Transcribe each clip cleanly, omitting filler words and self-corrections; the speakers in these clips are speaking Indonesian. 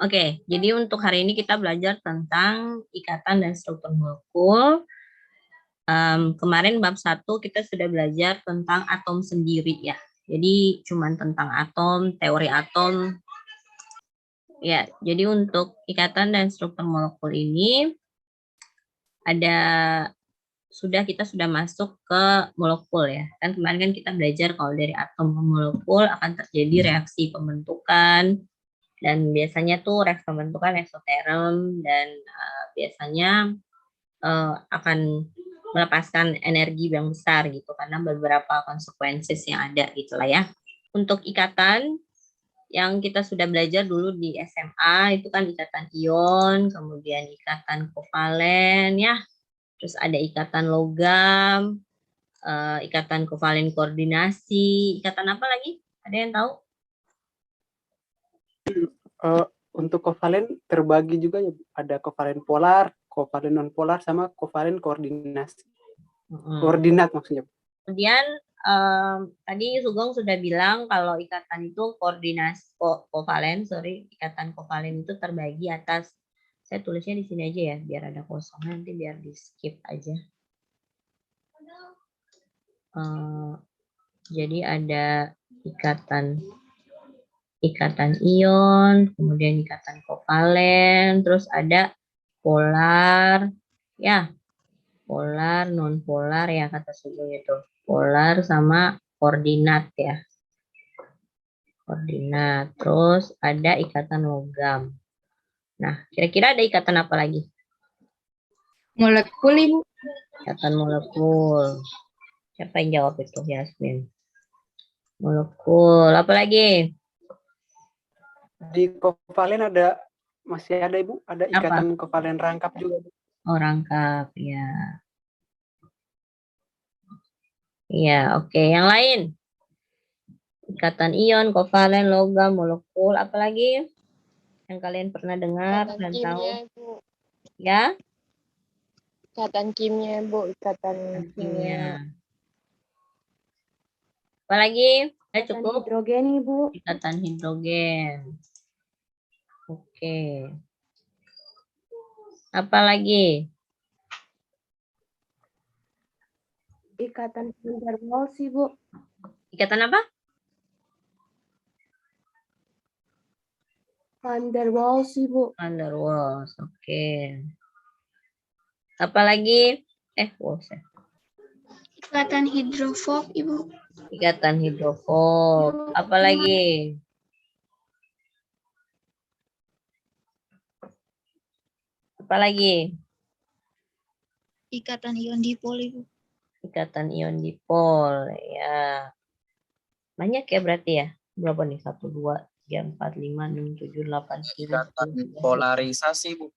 Oke, jadi untuk hari ini kita belajar tentang ikatan dan struktur molekul. Kemarin bab 1 kita sudah belajar tentang atom sendiri ya. Jadi cuman tentang atom, teori atom. Ya, jadi untuk ikatan dan struktur molekul ini kita sudah masuk ke molekul ya. Kan kemarin kan kita belajar kalau dari atom ke molekul akan terjadi reaksi pembentukan, dan biasanya tuh reaksi pembentukan eksoterm, dan biasanya akan melepaskan energi yang besar gitu karena beberapa konsekuensi yang ada gitulah ya. Untuk ikatan yang kita sudah belajar dulu di SMA itu kan ikatan ion, kemudian ikatan kovalen ya, terus ada ikatan logam, ikatan kovalen koordinasi, ikatan apa lagi? Ada yang tahu? Untuk kovalen terbagi juga ya, ada kovalen polar, kovalen non polar, sama kovalen koordinasi. Koordinat maksudnya. Kemudian tadi Sugeng sudah bilang kalau ikatan itu ikatan kovalen itu terbagi atas, saya tulisnya di sini aja ya biar ada kosongnya, nanti biar di skip aja. Jadi ada ikatan ion, kemudian ikatan kovalen, terus ada polar, ya polar, non polar ya kata Sugeng itu, polar sama koordinat ya, koordinat. Terus ada ikatan logam. Nah, kira-kira ada ikatan apa lagi? Molekul, Ibu. Ikatan molekul. Siapa yang jawab itu? Yasmin. Molekul. Apa lagi? Di kovalen masih ada Ibu, ada ikatan kovalen rangkap juga. Oh, rangkap ya. Iya, oke. Yang lain? Ikatan ion, kovalen, logam, molekul, apa lagi yang kalian pernah dengar Ikatan dan kimia, tahu? Ibu. Ya? Ikatan kimia, Bu. Ikatan kimia. Apa lagi? Ikatan Cukup? hidrogen, Ibu. Ikatan hidrogen. Oke. Apa lagi? Ikatan van der Waals, Ibu. Ikatan apa? Van der Waals, Ibu. Van der Waals. Oke. Apa lagi? Ikatan hidrofob, Ibu. Ikatan hidrofob. Apa lagi? Apa lagi? Ikatan ion dipol, Ibu. Ikatan ion dipol. Ya. Banyak ya berarti ya? Berapa nih? 1, 2, 3, 4, 5, 6, 7, 8, 9. Ikatan polarisasi, Bu.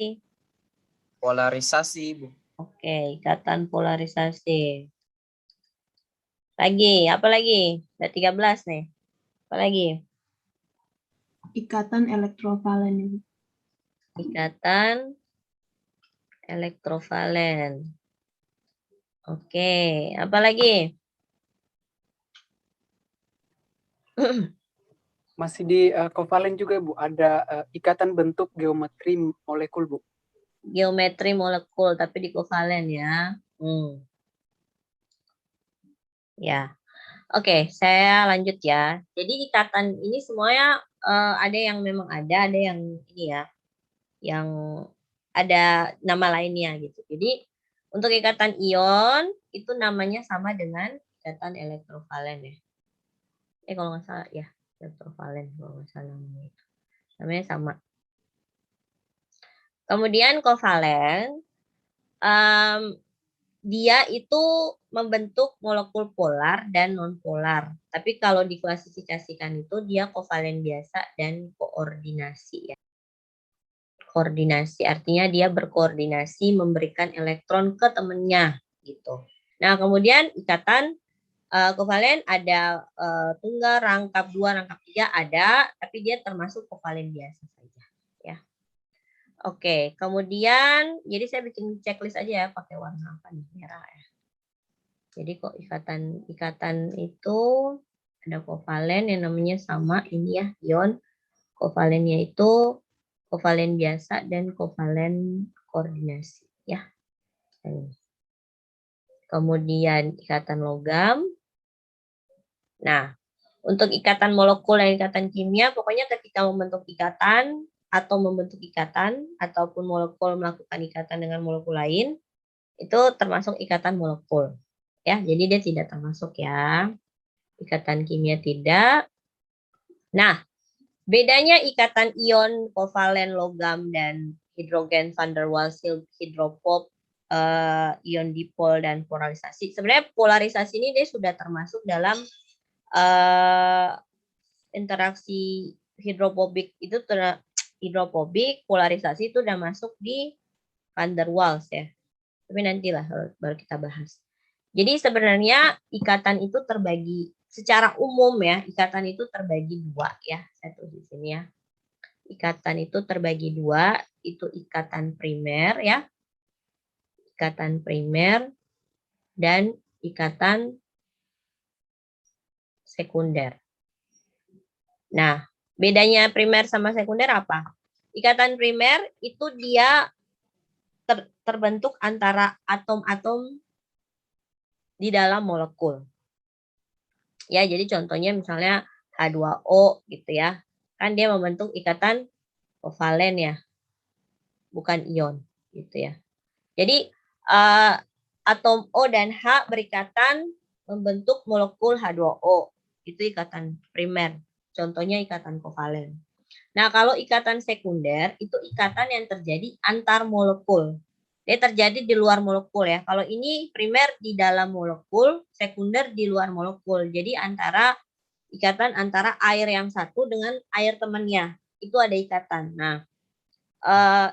Polarisasi, Bu. Oke, ikatan polarisasi. Lagi, apa lagi? Ada 13 nih. Apa lagi? Ikatan elektrovalen, Ibu. Ikatan elektrovalen. Oke, apa lagi? Masih di kovalen juga Bu, ada ikatan bentuk geometri molekul Bu. Geometri molekul, tapi di kovalen ya. Ya, oke, saya lanjut ya. Jadi ikatan ini semuanya ada yang memang ada yang ini ya, yang ada nama lainnya gitu. Jadi untuk ikatan ion itu namanya sama dengan ikatan elektrovalen ya. Kalau nggak salah ya, elektrovalen kalau nggak salah namanya sama. Kemudian kovalen, dia itu membentuk molekul polar dan non polar. Tapi kalau diklasifikasikan itu dia kovalen biasa dan koordinasi ya. Koordinasi artinya dia berkoordinasi memberikan elektron ke temennya gitu. Nah, kemudian ikatan kovalen ada tunggal, rangkap 2, rangkap 3 ada, tapi dia termasuk kovalen biasa saja ya. Oke, kemudian jadi saya bikin checklist aja ya pakai warna apa nih, merah ya. Jadi kok ikatan itu ada kovalen yang namanya sama ini ya, ion. Kovalennya itu kovalen biasa dan kovalen koordinasi ya. Kemudian ikatan logam. Nah, untuk ikatan molekul dan ikatan kimia, pokoknya ketika membentuk ikatan atau membentuk ikatan ataupun molekul melakukan ikatan dengan molekul lain, itu termasuk ikatan molekul. Ya, jadi dia tidak termasuk ya. Ikatan kimia tidak. Nah, bedanya ikatan ion, kovalen, logam, dan hidrogen, van der Waals, hidrophob, ion dipol, dan polarisasi. Sebenarnya polarisasi ini dia sudah termasuk dalam interaksi hidrofobik itu hidrofobik, polarisasi itu udah masuk di van der Waals ya. Tapi nantilah baru kita bahas. Jadi sebenarnya ikatan itu terbagi secara umum ya, ikatan itu terbagi dua ya. Saya tulis di sini ya. Ikatan itu terbagi dua, itu ikatan primer ya. Ikatan primer dan ikatan sekunder. Nah, bedanya primer sama sekunder apa? Ikatan primer itu dia terbentuk antara atom-atom di dalam molekul. Ya, jadi contohnya misalnya H2O gitu ya. Kan dia membentuk ikatan kovalen ya. Bukan ion gitu ya. Jadi atom O dan H berikatan membentuk molekul H2O. Itu ikatan primer. Contohnya ikatan kovalen. Nah, kalau ikatan sekunder itu ikatan yang terjadi antar molekul. Dia terjadi di luar molekul ya. Kalau ini primer di dalam molekul, sekunder di luar molekul. Jadi ikatan antara air yang satu dengan air temannya. Itu ada ikatan. Nah,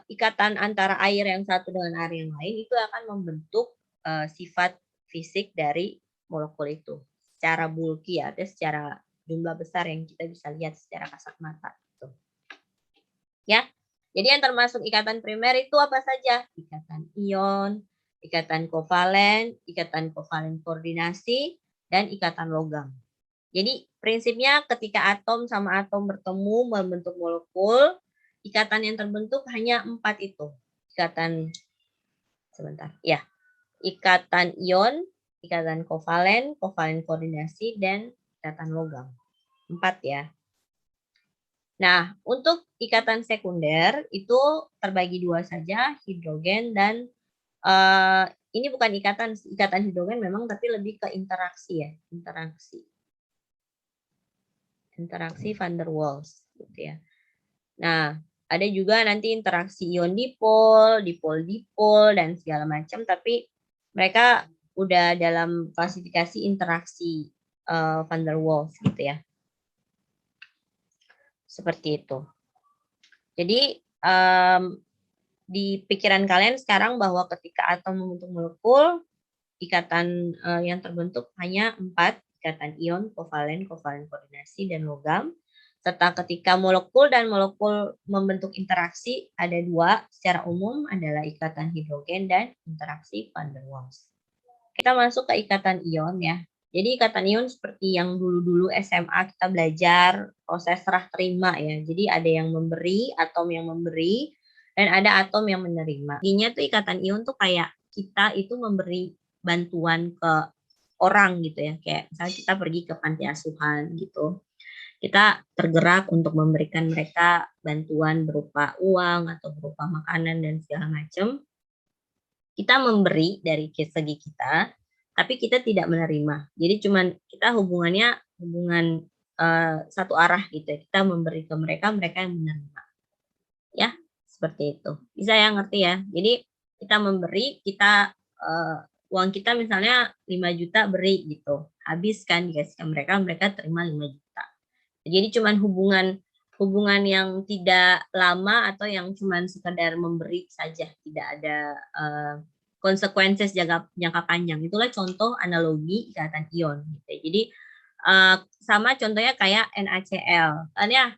ikatan antara air yang satu dengan air yang lain itu akan membentuk sifat fisik dari molekul itu. Secara bulky ya, secara jumlah besar yang kita bisa lihat secara kasat mata. Gitu. Ya. Jadi yang termasuk ikatan primer itu apa saja? Ikatan ion, ikatan kovalen koordinasi, dan ikatan logam. Jadi prinsipnya ketika atom sama atom bertemu membentuk molekul, ikatan yang terbentuk hanya 4 itu. Ikatan ion, ikatan kovalen koordinasi, dan ikatan logam. 4 ya. Nah, untuk ikatan sekunder itu terbagi 2 saja, hidrogen dan ini bukan ikatan hidrogen memang, tapi lebih ke interaksi ya, interaksi van der Waals gitu ya. Nah, ada juga nanti interaksi ion dipol, dipol, dan segala macam, tapi mereka udah dalam klasifikasi interaksi van der Waals gitu ya. Seperti itu. Jadi di pikiran kalian sekarang bahwa ketika atom membentuk molekul, ikatan yang terbentuk hanya 4, ikatan ion, kovalen koordinasi, dan logam. Serta ketika molekul dan molekul membentuk interaksi, ada 2 secara umum adalah ikatan hidrogen dan interaksi van der Waals. Kita masuk ke ikatan ion ya. Jadi ikatan ion seperti yang dulu-dulu SMA kita belajar proses serah terima ya. Jadi ada yang memberi, atom yang memberi, dan ada atom yang menerima. Intinya tuh ikatan ion tuh kayak kita itu memberi bantuan ke orang gitu ya. Kayak misalnya kita pergi ke panti asuhan gitu. Kita tergerak untuk memberikan mereka bantuan berupa uang atau berupa makanan dan segala macam. Kita memberi dari segi kita, tapi kita tidak menerima. Jadi cuman kita hubungan satu arah gitu ya. Kita memberi ke mereka, mereka yang menerima. Ya, seperti itu. Bisa ya, ngerti ya? Jadi kita memberi, uang kita misalnya 5 juta beri gitu. Habis kan dikasih ke mereka, mereka terima 5 juta. Jadi cuman hubungan yang tidak lama atau yang cuman sekedar memberi saja, tidak ada konsekuensi jangka panjang. Itulah contoh analogi ikatan ion gitu. Jadi sama contohnya kayak NaCl. Kan ya?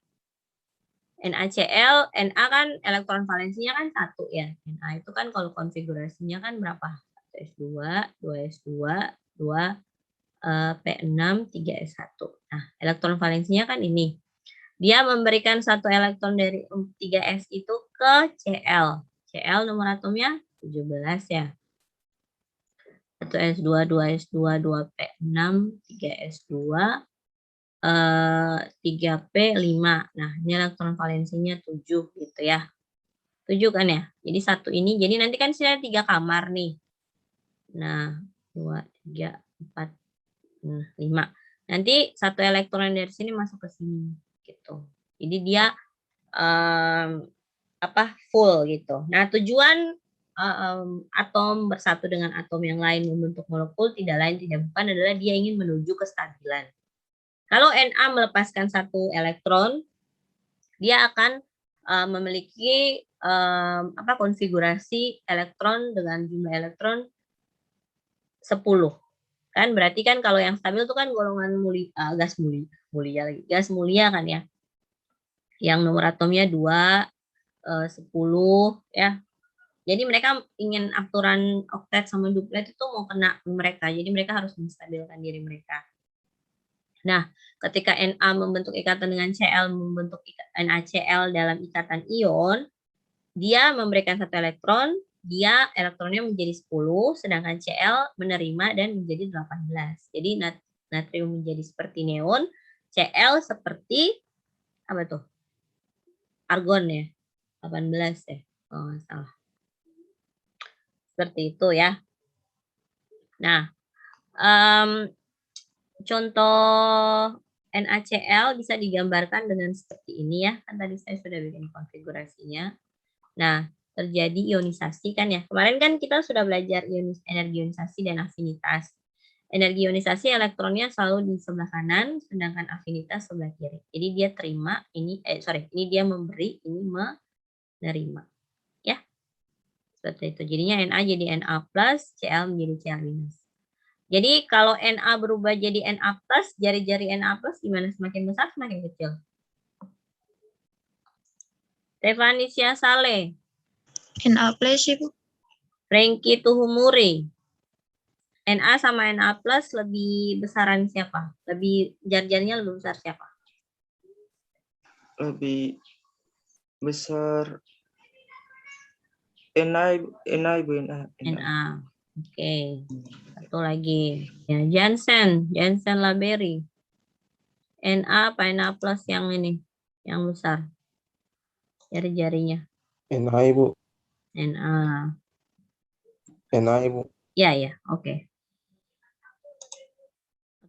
NaCl, Na kan elektron valensinya kan 1 ya. Na itu kan kalau konfigurasinya kan berapa? 1s2, 2s2, 2 P6, 3s1. Nah, elektron valensinya kan ini. Dia memberikan satu elektron dari 3s itu ke Cl. Cl nomor atomnya 17 ya. 1s2, 2s2, 2p6, 3s2, 3p5. Nah, ini elektron valensinya 7 gitu ya. 7 kan ya. Jadi satu ini, jadi nanti kan sini ada 3 kamar nih. Nah, 2, 3, 4, 5. Nanti satu elektron dari sini masuk ke sini gitu. Jadi dia full gitu. Nah, tujuan atom bersatu dengan atom yang lain membentuk molekul tidak lain tidak bukan adalah dia ingin menuju kestabilan. Kalau Na melepaskan satu elektron, dia akan memiliki konfigurasi elektron dengan jumlah elektron 10. Kan berarti kan kalau yang stabil itu kan golongan gas mulia kan ya. Yang nomor atomnya 2, 10 ya. Jadi mereka ingin aturan oktet sama duplet itu mau kena mereka. Jadi mereka harus menstabilkan diri mereka. Nah, ketika Na membentuk ikatan dengan Cl, membentuk NaCl dalam ikatan ion, dia memberikan satu elektron, dia elektronnya menjadi 10, sedangkan Cl menerima dan menjadi 18. Jadi natrium menjadi seperti neon, Cl seperti apa tuh? Argon ya, 18 ya, kalau nggak salah. Seperti itu ya. Nah, contoh NaCl bisa digambarkan dengan seperti ini ya. Kan tadi saya sudah bikin konfigurasinya. Nah, terjadi ionisasi kan ya. Kemarin kan kita sudah belajar energi ionisasi dan afinitas. Energi ionisasi elektronnya selalu di sebelah kanan, sedangkan afinitas sebelah kiri. Jadi dia terima, ini dia memberi, ini menerima. Ya. Seperti itu. Jadinya Na jadi Na+, Cl menjadi Cl-. Jadi kalau Na berubah jadi Na+, jari-jari Na+, gimana? Semakin besar, semakin kecil? Stefanisya Saleh. Na+, Ibu. Frankie Tuhumuri. Na sama Na+ lebih besaran siapa? Lebih jari-jarinya lebih besar siapa? Lebih besar Na. Oke. Satu lagi. Ya, Jansen Laberi. Na apa Na+ yang ini? Yang besar. Jari-jarinya. Na, Ibu. Na. Na, Ibu. Ya, oke.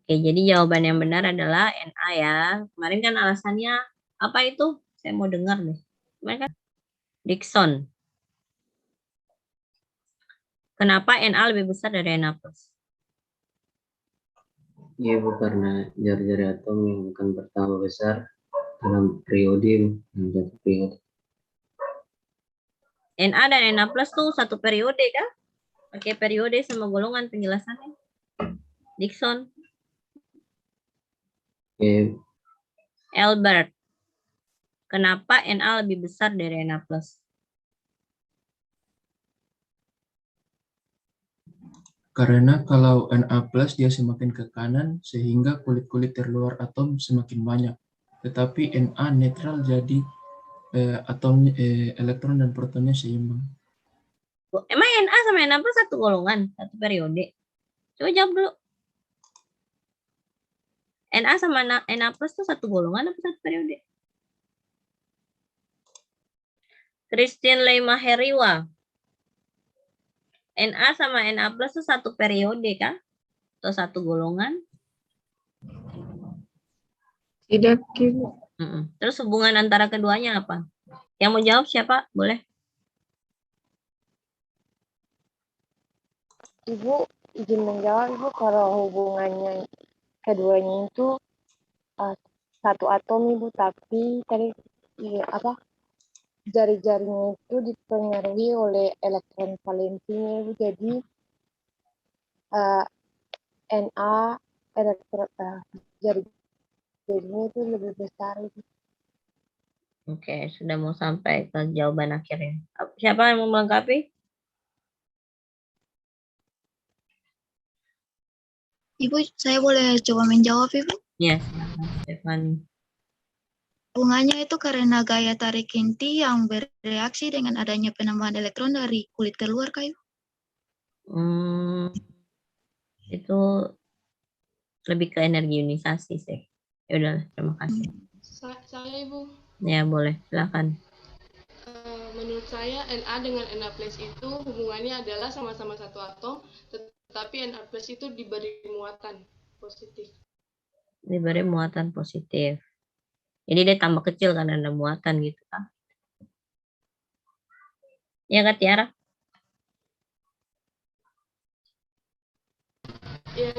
Oke, jadi jawaban yang benar adalah Na ya. Kemarin kan alasannya apa itu? Saya mau dengar nih. Kemarin kan Dickson. Kenapa Na lebih besar dari Na+? Iya Bu, karena jari-jari atom yang akan bertambah besar dalam periode yang satu periode. Na dan Na+ tuh satu periode kan? Pakai periode sama golongan penjelasannya. Dickson. Oke. Albert. Kenapa Na lebih besar dari Na+? Karena kalau Na+ dia semakin ke kanan sehingga kulit-kulit terluar atom semakin banyak. Tetapi Na netral jadi elektron dan protonnya seimbang. Emang Na sama Na+ satu golongan, satu periode? Coba jawab dulu. Na sama Na+ itu satu golongan atau satu periode? Christine Leima Heriwa. Na sama Na+ itu satu periode kah? Atau satu golongan? Tidak, Ibu. Terus hubungan antara keduanya apa? Yang mau jawab siapa? Boleh. Ibu izin menjawab, Ibu, kalau hubungannya keduanya itu satu atom, Ibu, tapi tadi jari-jarinya itu dipengaruhi oleh elektron valensinya, Ibu. Jadi Na elektron jari-jarinya itu lebih besar, Ibu. Oke, sudah mau sampai ke jawaban akhirnya. Siapa yang mau melengkapi? Ibu, saya boleh coba menjawab, Ibu? Ya, silakan Stefani. Hubungannya itu karena gaya tarik inti yang bereaksi dengan adanya penambahan elektron dari kulit keluar, Kak, Ibu. Itu lebih ke energi ionisasi sih. Ya udah, terima kasih. Saya Ibu, Ya boleh, silakan. menurut saya Na dengan Na plus itu hubungannya adalah sama-sama satu atom, tetapi Na plus itu diberi muatan positif. Diberi muatan positif. Jadi dia tambah kecil karena ada muatan gitu kan. Ya Kak Tiara? Ya,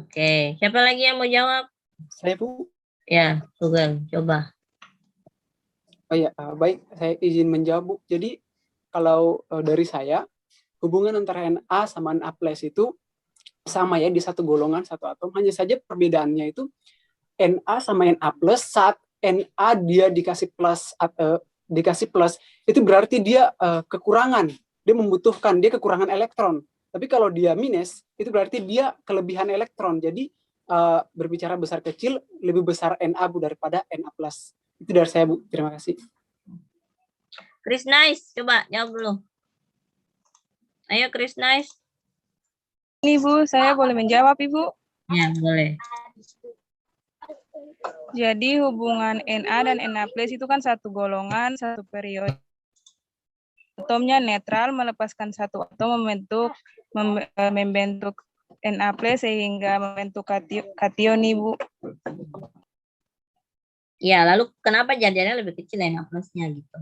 Oke, siapa lagi yang mau jawab? Saya Bu. Ya, Sugeng, coba. Oh ya, baik, saya izin menjawab Bu. Jadi kalau dari saya, hubungan antara Na sama Na plus itu sama ya, di satu golongan, satu atom. Hanya saja perbedaannya itu Na sama Na plus, saat Na dia dikasih plus atau dikasih plus, itu berarti dia kekurangan. Dia membutuhkan, dia kekurangan elektron. Tapi kalau dia minus, itu berarti dia kelebihan elektron. Jadi berbicara besar kecil, lebih besar Na Bu daripada Na plus. Itu dari saya Bu. Terima kasih. Chris Nice, coba jawab dulu. Ayo Chris Nice. Ini Bu, saya boleh menjawab Ibu? Ya, boleh. Jadi hubungan Na dan Na plus itu kan satu golongan, satu periode. Atomnya netral, melepaskan satu atom membentuk Na plus sehingga membentuk kation Ibu. Ya, lalu kenapa jadinya lebih kecil Na plusnya gitu?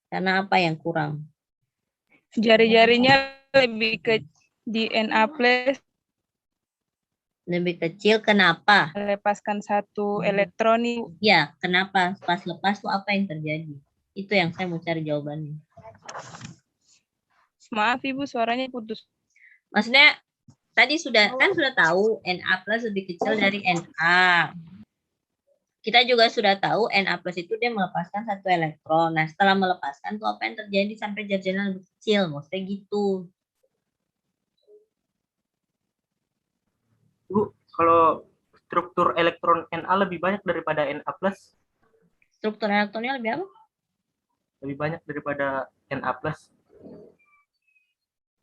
Karena apa yang kurang? Jari-jarinya lebih ke di Na plus. Lebih kecil kenapa? Melepaskan satu elektron Ibu. Ya, kenapa? Pas lepas tuh apa yang terjadi? Itu yang saya mau cari jawabannya. Maaf Ibu, suaranya putus. Maksudnya tadi sudah tahu Na plus lebih kecil dari Na. Kita juga sudah tahu Na plus itu dia melepaskan satu elektron. Nah, setelah melepaskan tuh apa yang terjadi sampai jadinya lebih kecil? Maksudnya gitu. Bu, kalau struktur elektron Na lebih banyak daripada Na plus? Struktur elektronnya lebih apa? Lebih banyak daripada Na plus.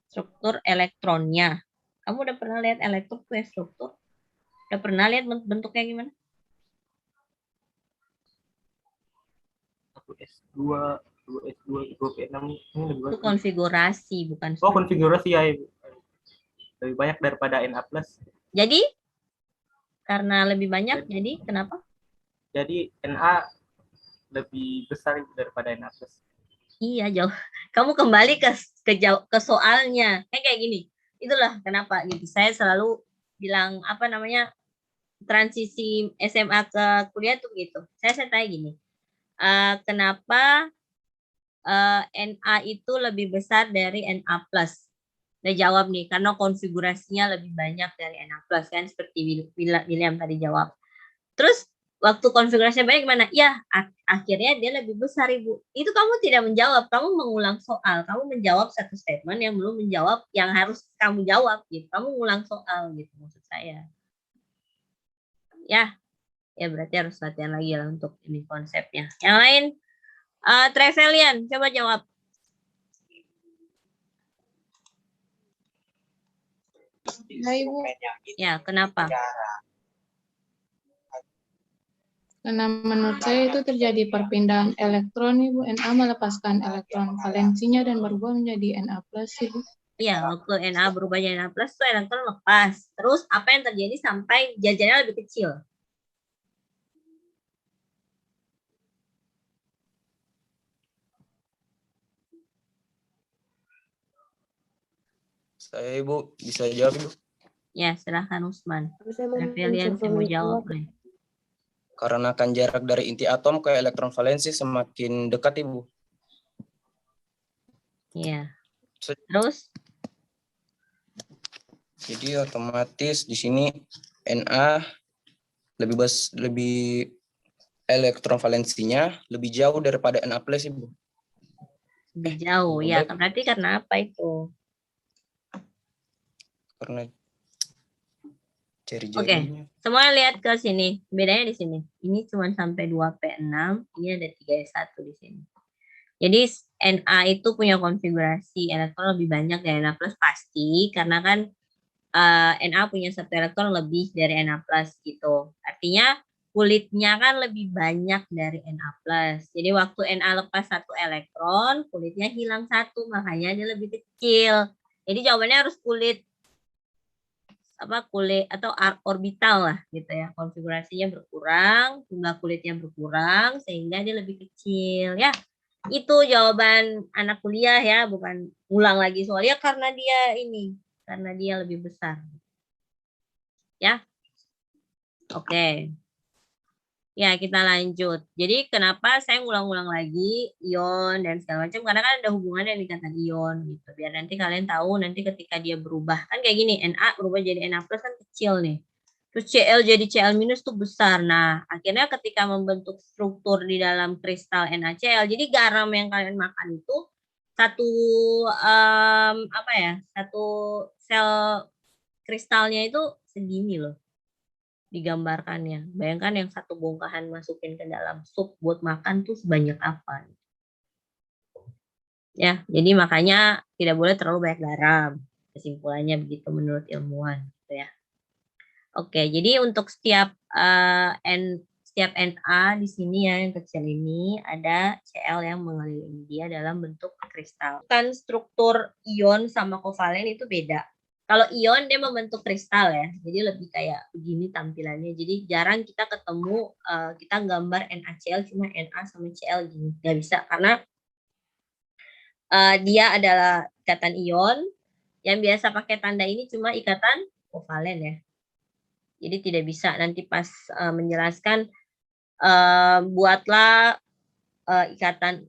Struktur elektronnya. Kamu udah pernah lihat elektron punya struktur? Udah pernah lihat bentuknya gimana? 1S2, 2S2, 2P6 ini lebih banyak. Itu konfigurasi, bukan struktur. Oh, konfigurasi ya, Ibu. Lebih banyak daripada Na plus. Jadi, karena lebih banyak, jadi kenapa? Jadi, Na lebih besar daripada Na plus. Iya, jauh. Kamu kembali ke soalnya. Kayak gini. Itulah kenapa gitu. Saya selalu bilang transisi SMA ke kuliah tuh gitu. Saya tanya gini. Kenapa Na itu lebih besar dari Na plus? Udah jawab nih, karena konfigurasinya lebih banyak dari Na plus kan, seperti William tadi jawab. Terus waktu konfigurasinya banyak gimana? Ya, akhirnya dia lebih besar, Ibu. Itu kamu tidak menjawab, kamu mengulang soal. Kamu menjawab satu statement yang belum menjawab yang harus kamu jawab gitu. Kamu mengulang soal gitu maksud saya. Ya berarti harus latihan lagi lah untuk ini konsepnya. Yang lain, Trevelian, coba jawab. Ya, Ibu. Ya, kenapa? Karena menurut saya itu terjadi perpindahan elektron, Ibu. Na melepaskan elektron valensinya dan berubah menjadi Na plus, Ibu. Iya, waktu Na berubah jadi Na plus, itu elektron lepas. Terus apa yang terjadi sampai jajarnya lebih kecil? Saya Ibu, bisa jawab Ibu? Ya, silahkan Usman. Trevelian, saya mau jawab. Karena kan jarak dari inti atom ke elektron valensi semakin dekat Ibu. Iya. Terus? Jadi otomatis di sini Na lebih elektron valensinya lebih jauh daripada Na plus Ibu. Lebih jauh, ya. Berarti karena apa itu? Karena Jari-jarinya. Semua lihat ke sini. Bedanya di sini. Ini cuma sampai 2P6, ini ada 3S1 di sini. Jadi Na itu punya konfigurasi elektron lebih banyak dari Na+ pasti, karena kan Na punya satu elektron lebih dari Na+ gitu. Artinya kulitnya kan lebih banyak dari Na+. Jadi waktu Na lepas satu elektron, kulitnya hilang satu, makanya dia lebih kecil. Jadi jawabannya harus kulit atau orbital lah gitu ya. Konfigurasinya berkurang, jumlah kulitnya berkurang sehingga dia lebih kecil ya. Itu jawaban anak kuliah ya, bukan ulang lagi soalnya karena dia lebih besar. Ya. Oke. Ya, kita lanjut. Jadi kenapa saya ngulang-ulang lagi ion dan segala macam, karena kan ada hubungannya dengan ikatan ion gitu. Biar nanti kalian tahu nanti ketika dia berubah. Kan kayak gini, Na berubah jadi Na+ kan kecil nih. Terus Cl jadi Cl- tuh besar. Nah, akhirnya ketika membentuk struktur di dalam kristal NaCl, jadi garam yang kalian makan itu satu satu sel kristalnya itu segini loh digambarkannya. Bayangkan yang satu bongkahan masukin ke dalam sup buat makan tuh sebanyak apa. Ya, jadi makanya tidak boleh terlalu banyak garam. Kesimpulannya begitu menurut ilmuwan gitu ya. Oke, jadi untuk setiap Na di sini ya yang kecil ini ada Cl yang mengelilingi dia dalam bentuk kristal. Kan struktur ion sama kovalen itu beda. Kalau ion dia membentuk kristal ya, jadi lebih kayak begini tampilannya. Jadi jarang kita ketemu kita gambar NaCl cuma Na sama Cl gini, nggak bisa karena dia adalah ikatan ion. Yang biasa pakai tanda ini cuma ikatan kovalen ya. Jadi tidak bisa nanti pas menjelaskan buatlah ikatan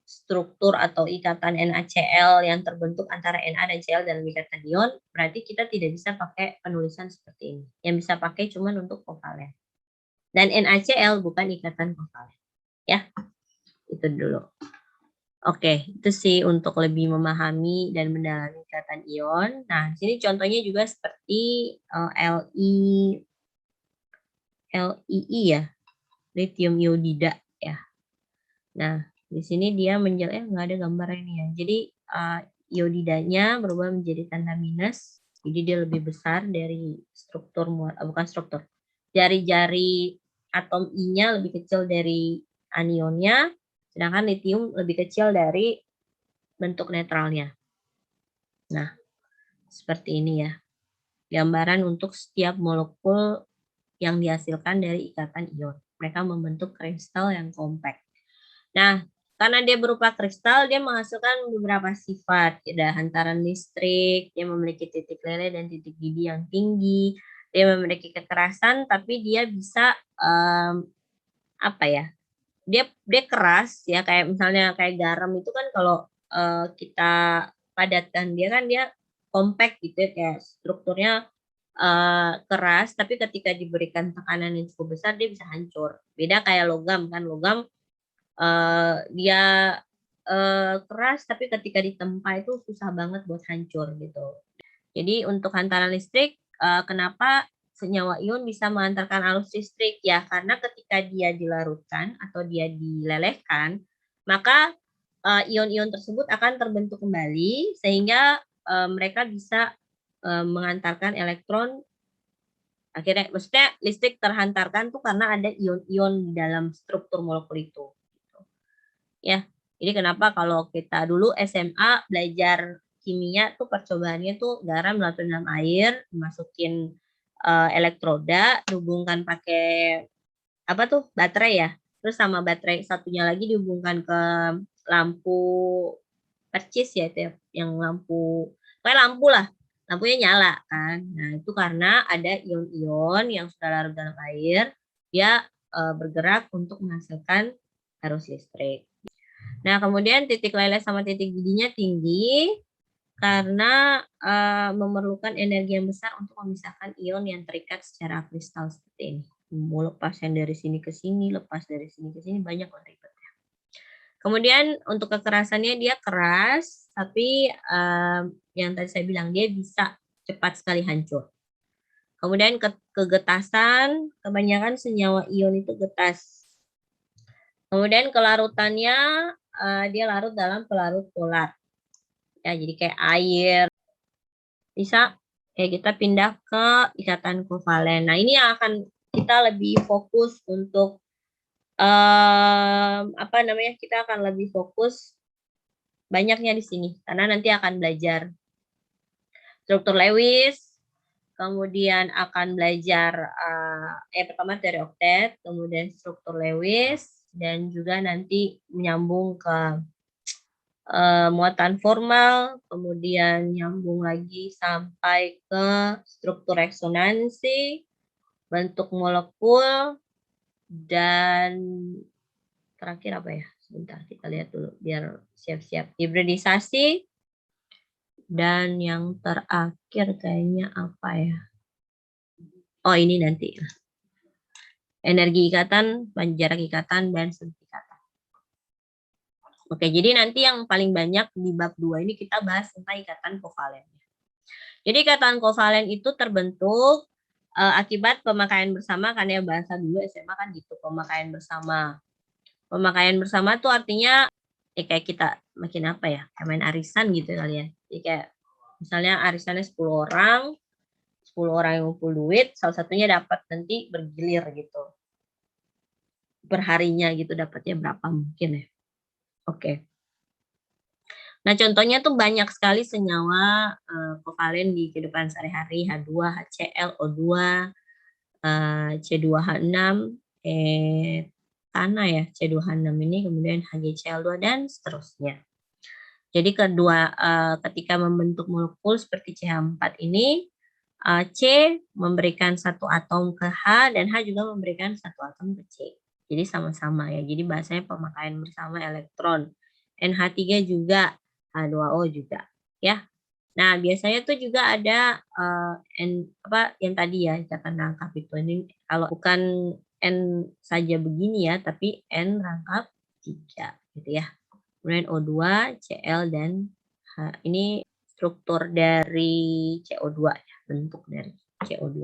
struktur atau ikatan NaCl yang terbentuk antara Na dan Cl dalam ikatan ion, berarti kita tidak bisa pakai penulisan seperti ini. Yang bisa pakai cuma untuk kovalen. Dan NaCl bukan ikatan kovalen. Ya, itu dulu. Oke, itu sih untuk lebih memahami dan mendalami ikatan ion. Nah, sini contohnya juga seperti LiI ya, lithium iodida ya. Nah, di sini dia nggak ada gambar ini ya. Jadi iodidanya berubah menjadi tanda minus. Jadi dia lebih besar dari jari-jari atom I-nya lebih kecil dari anionnya, sedangkan lithium lebih kecil dari bentuk netralnya. Nah, seperti ini ya. Gambaran untuk setiap molekul yang dihasilkan dari ikatan ion. Mereka membentuk kristal yang kompak. Nah, karena dia berupa kristal, dia menghasilkan beberapa sifat. Ada hantaran listrik, dia memiliki titik lele dan titik didih yang tinggi, dia memiliki kekerasan, tapi dia bisa dia keras ya, kayak misalnya kayak garam itu kan kalau kita padatkan dia kompak gitu ya, kayak strukturnya keras, tapi ketika diberikan tekanan yang cukup besar dia bisa hancur. Beda kayak logam kan, logam dia keras tapi ketika ditempa itu susah banget buat hancur gitu. Jadi untuk hantaran listrik, kenapa senyawa ion bisa mengantarkan arus listrik ya? Karena ketika dia dilarutkan atau dia dilelehkan, maka ion-ion tersebut akan terbentuk kembali sehingga mereka bisa mengantarkan elektron. Akhirnya, maksudnya listrik terhantarkan tuh karena ada ion-ion di dalam struktur molekul itu. Ya, jadi kenapa kalau kita dulu SMA belajar kimia tuh percobaannya tuh garam dilarutkan dalam air, dimasukin elektroda, dihubungkan pakai baterai ya. Terus sama baterai satunya lagi dihubungkan ke lampu percis ya, itu yang kayak lampu lah. Lampunya nyala kan. Nah, itu karena ada ion-ion yang sudah larut dalam air, dia bergerak untuk menghasilkan arus listrik. Nah, kemudian titik leleh sama titik didihnya tinggi karena memerlukan energi yang besar untuk memisahkan ion yang terikat secara kristal seperti ini. Mau lepas yang dari sini ke sini, lepas dari sini ke sini, banyak ribetnya. Kemudian untuk kekerasannya dia keras, tapi yang tadi saya bilang dia bisa cepat sekali hancur. Kemudian kegetasan, kebanyakan senyawa ion itu getas. Kemudian kelarutannya, dia larut dalam pelarut polar. Ya, jadi kayak air. Bisa kayak kita pindah ke ikatan kovalen. Nah, ini yang akan kita lebih fokus untuk kita akan lebih fokus banyaknya di sini karena nanti akan belajar struktur Lewis, kemudian akan belajar pertama teori oktet, kemudian struktur Lewis, dan juga nanti menyambung ke muatan formal, kemudian nyambung lagi sampai ke struktur resonansi, bentuk molekul, dan terakhir apa ya? Sebentar kita lihat dulu biar siap-siap. Hibridisasi. Dan yang terakhir kayaknya apa ya? Oh, ini nanti. Energi ikatan, jarak ikatan, dan sudut ikatan. Oke, jadi nanti yang paling banyak di bab 2 ini kita bahas tentang ikatan kovalen. Jadi ikatan kovalen itu terbentuk akibat pemakaian bersama, karena bahasa dulu SMA kan gitu, pemakaian bersama. Pemakaian bersama tuh artinya kayak kita makin apa ya, kayak main arisan gitu kalian. Jadi kayak misalnya arisannya 10 orang yang ngumpul duit, salah satunya dapat nanti bergilir gitu. Perharinya gitu dapatnya berapa mungkin ya. Oke. Nah, contohnya tuh banyak sekali senyawa kovalen di kehidupan sehari-hari, H2, HCl, O2, C2H6, tanah ya, C2H6 ini, kemudian HgCl2 dan seterusnya. Jadi ketika membentuk molekul seperti CH4 ini, C memberikan satu atom ke H dan H juga memberikan satu atom ke C. Jadi sama-sama ya. Jadi bahasanya pemakaian bersama elektron. NH3 juga, H2O juga ya. Nah, biasanya tuh juga ada yang tadi ya, ikatan rangkap itu. Ini kalau bukan N saja begini ya, tapi N rangkap 3 gitu ya. Kemudian O2, Cl, dan H. Ini struktur dari CO2 ya, bentuk dari CO2.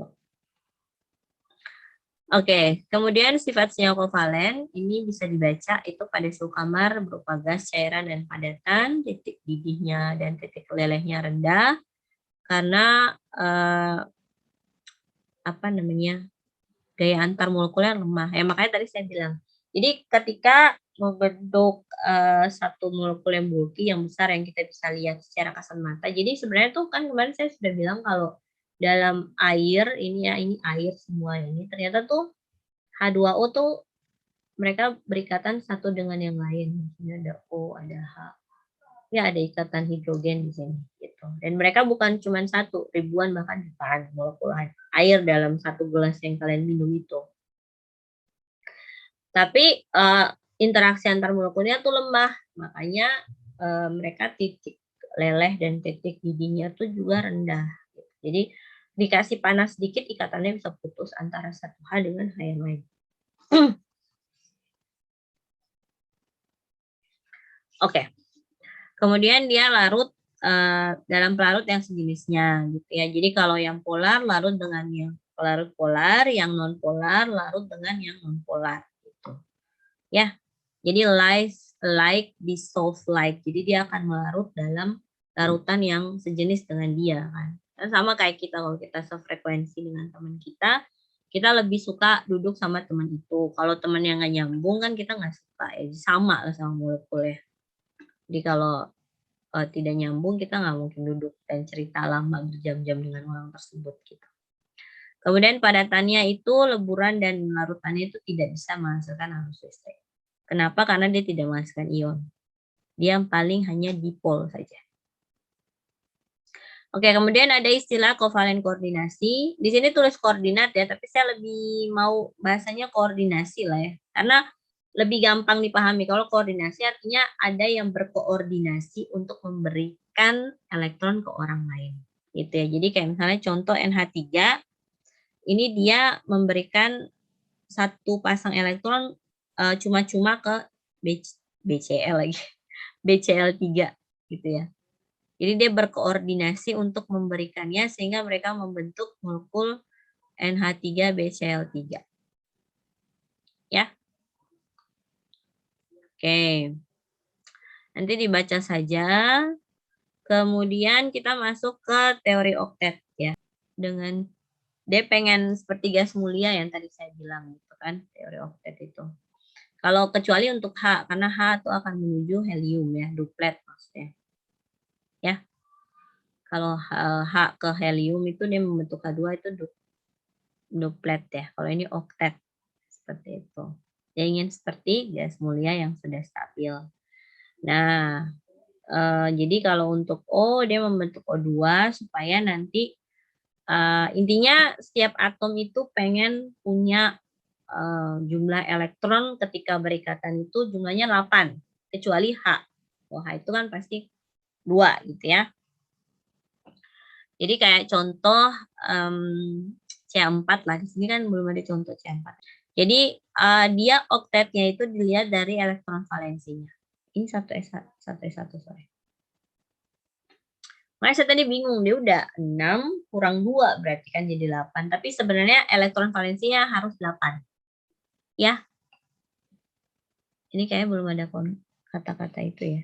Oke, kemudian sifat senyawa kovalen ini bisa dibaca itu pada suhu kamar berupa gas, cairan, dan padatan, titik didihnya dan titik lelehnya rendah karena gaya antar molekuler lemah. Ya makanya tadi saya bilang. Jadi ketika membentuk satu molekul yang bulky yang besar yang kita bisa lihat secara kasat mata. Jadi sebenarnya tuh kan kemarin saya sudah bilang kalau dalam air ini ya, ini air semua ini ternyata tuh H2O tuh mereka berikatan satu dengan yang lain. Ini ada O, ada H. Ya ada ikatan hidrogen di sini gitu. Dan mereka bukan cuma satu, ribuan bahkan jutaan molekul air dalam satu gelas yang kalian minum itu. Tapi interaksi antar molekulnya tuh lemah, makanya mereka titik leleh dan titik didihnya tuh juga rendah. Jadi dikasih panas sedikit ikatannya bisa putus antara satu H dengan H yang lain. Oke. Kemudian dia larut dalam pelarut yang sejenisnya gitu ya. Jadi kalau yang polar larut dengan yang pelarut polar, yang non polar larut dengan yang non polar gitu. Ya. Jadi like dissolve like. Jadi dia akan melarut dalam larutan yang sejenis dengan dia kan. Dan sama kayak kita kalau kita sefrekuensi dengan teman kita lebih suka duduk sama teman itu. Kalau teman yang nggak nyambung kan kita nggak suka ya. Sama lah sama molekul ya. Jadi kalau tidak nyambung kita nggak mungkin duduk dan cerita lama berjam-jam dengan orang tersebut gitu. Kemudian padatannya itu leburan dan larutannya itu tidak bisa menghasilkan arus listrik. Kenapa? Karena dia tidak menghasilkan ion. Dia paling hanya dipol saja. Oke, kemudian ada istilah kovalen koordinasi. Di sini tulis koordinat ya, tapi saya lebih mau bahasanya koordinasi lah ya. Karena lebih gampang dipahami. Kalau koordinasi artinya ada yang berkoordinasi untuk memberikan elektron ke orang lain. Gitu ya. Jadi kayak misalnya contoh NH3, ini dia memberikan satu pasang elektron cuma-cuma ke BCl lagi. BCl3 gitu ya. Jadi dia berkoordinasi untuk memberikannya sehingga mereka membentuk molekul NH3BCl3. Ya. Oke. Nanti dibaca saja. Kemudian kita masuk ke teori oktet ya. Dengan dia pengen seperti gas mulia yang tadi saya bilang gitu kan, teori oktet itu. Kalau kecuali untuk H, karena H itu akan menuju helium ya, duplet maksudnya. Ya. Kalau H ke helium itu dia membentuk H2 itu duplet ya. Kalau ini oktet seperti itu. Dia ingin seperti gas mulia yang sudah stabil. Nah, jadi kalau untuk O dia membentuk O2 supaya nanti intinya setiap atom itu pengen punya jumlah elektron ketika berikatan itu jumlahnya 8 kecuali H. H itu kan pasti 2 gitu ya. Jadi kayak contoh C4 lah, di sini kan belum ada contoh C4. Jadi dia oktetnya itu dilihat dari elektron valensinya. Ini 1s1 sorry. Makanya saya tadi bingung, dia udah 6 kurang 2 berarti kan jadi 8. Tapi sebenarnya elektron valensinya harus 8. Ya. Ini kayaknya belum ada kata-kata itu ya.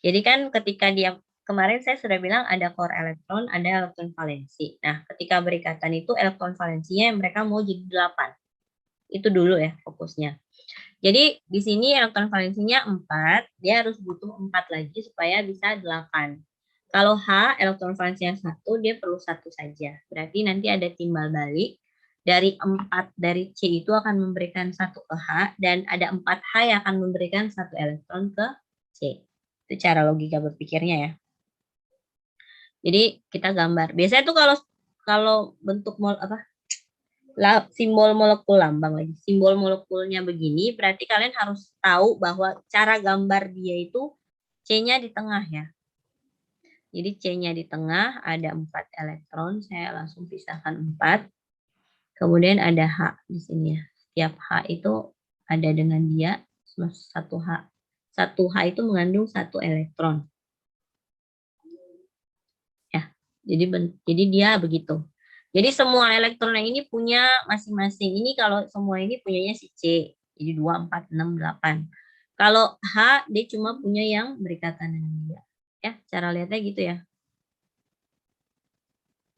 Jadi kan ketika dia, kemarin saya sudah bilang ada core elektron, ada elektron valensi. Nah, ketika berikatan itu elektron valensinya mereka mau jadi 8. Itu dulu ya fokusnya. Jadi di sini elektron valensinya 4, dia harus butuh 4 lagi supaya bisa 8. Kalau H, elektron valensinya 1, dia perlu 1 saja. Berarti nanti ada timbal balik. Dari 4 dari C itu akan memberikan 1 ke H, dan ada 4H yang akan memberikan 1 elektron ke C. Itu cara logika berpikirnya ya. Jadi kita gambar. Biasanya tuh kalau bentuk simbol molekul lambang lagi. Simbol molekulnya begini, berarti kalian harus tahu bahwa cara gambar dia itu C-nya di tengah ya. Jadi C-nya di tengah, ada 4 elektron, saya langsung pisahkan 4. Kemudian ada H di sini ya. Setiap H itu ada dengan dia 1H. 1H itu mengandung 1 elektron. Ya, jadi dia begitu. Jadi semua elektron yang ini punya masing-masing. Ini kalau semua ini punyanya si C. Jadi 2, 4, 6, 8. Kalau H, dia cuma punya yang berikatan dengan dia. Ya, cara lihatnya gitu ya.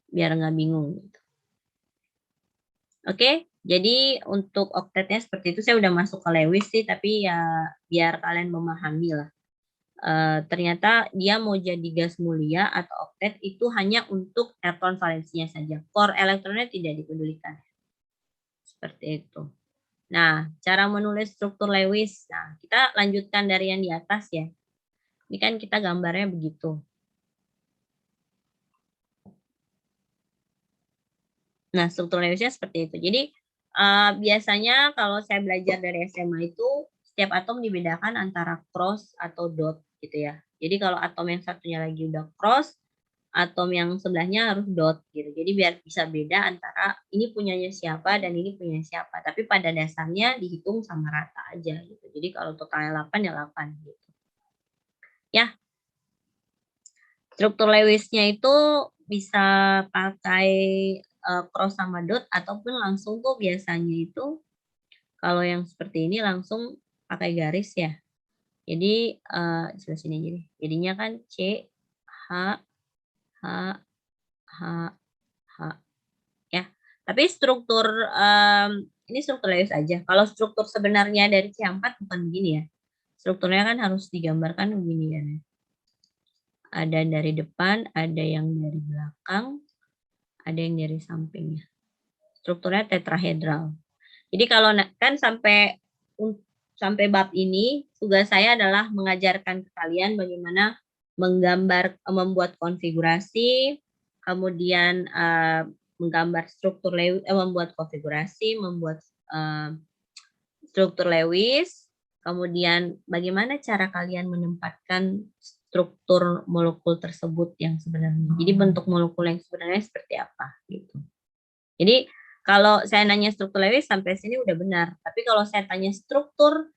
Biar nggak bingung. Gitu. Oke, jadi untuk oktetnya seperti itu. Saya udah masuk ke Lewis sih, tapi ya biar kalian memahami lah. Ternyata dia mau jadi gas mulia atau oktet itu hanya untuk elektron valensinya saja. Core elektronnya tidak dipedulikan. Seperti itu. Nah, cara menulis struktur Lewis. Nah, kita lanjutkan dari yang di atas ya. Ini kan kita gambarnya begitu. Nah, struktur Lewisnya seperti itu. Jadi, biasanya kalau saya belajar dari SMA itu, setiap atom dibedakan antara cross atau dot gitu ya. Jadi kalau atom yang satunya lagi udah cross, atom yang sebelahnya harus dot gitu. Jadi biar bisa beda antara ini punyanya siapa dan ini punya siapa. Tapi pada dasarnya dihitung sama rata aja gitu. Jadi kalau totalnya 8 ya 8 gitu. Ya. Struktur Lewisnya itu bisa pakai cross sama dot ataupun langsung tuh biasanya itu kalau yang seperti ini langsung pakai garis ya. Jadi sebelah sini aja deh. Jadinya kan C, H, H, H, H. Ya. Tapi struktur ini struktur Lewis aja. Kalau struktur sebenarnya dari C4 bukan begini ya. Strukturnya kan harus digambarkan begini ya. Ada dari depan, ada yang dari belakang, ada yang dari sampingnya. Strukturnya tetrahedral. Jadi kalau kan sampai bab ini, tugas saya adalah mengajarkan ke kalian bagaimana membuat konfigurasi, kemudian menggambar struktur Lewis, membuat konfigurasi, membuat struktur Lewis, kemudian bagaimana cara kalian menempatkan struktur molekul tersebut yang sebenarnya. Jadi bentuk molekul yang sebenarnya seperti apa gitu. Jadi kalau saya nanya struktur Lewis sampai sini udah benar. Tapi kalau saya tanya struktur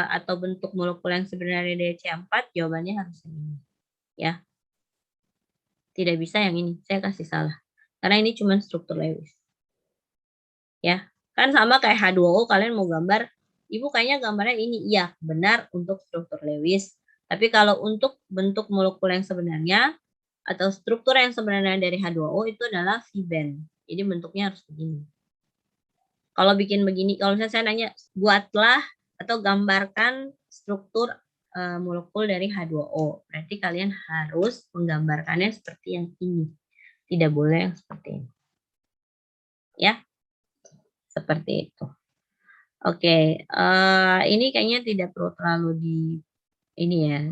atau bentuk molekul yang sebenarnya dari C4, jawabannya harus ini. Ya. Tidak bisa yang ini. Saya kasih salah. Karena ini cuma struktur Lewis. Ya, kan sama kayak H2O, kalian mau gambar, Ibu kayaknya gambarnya ini, iya, benar untuk struktur Lewis. Tapi kalau untuk bentuk molekul yang sebenarnya, atau struktur yang sebenarnya dari H2O itu adalah V-band. Jadi bentuknya harus begini. Kalau bikin begini, kalau misalnya saya nanya, buatlah atau gambarkan struktur molekul dari H2O. Berarti kalian harus menggambarkannya seperti yang ini. Tidak boleh yang seperti ini. Ya, seperti itu. Oke, ini kayaknya tidak perlu terlalu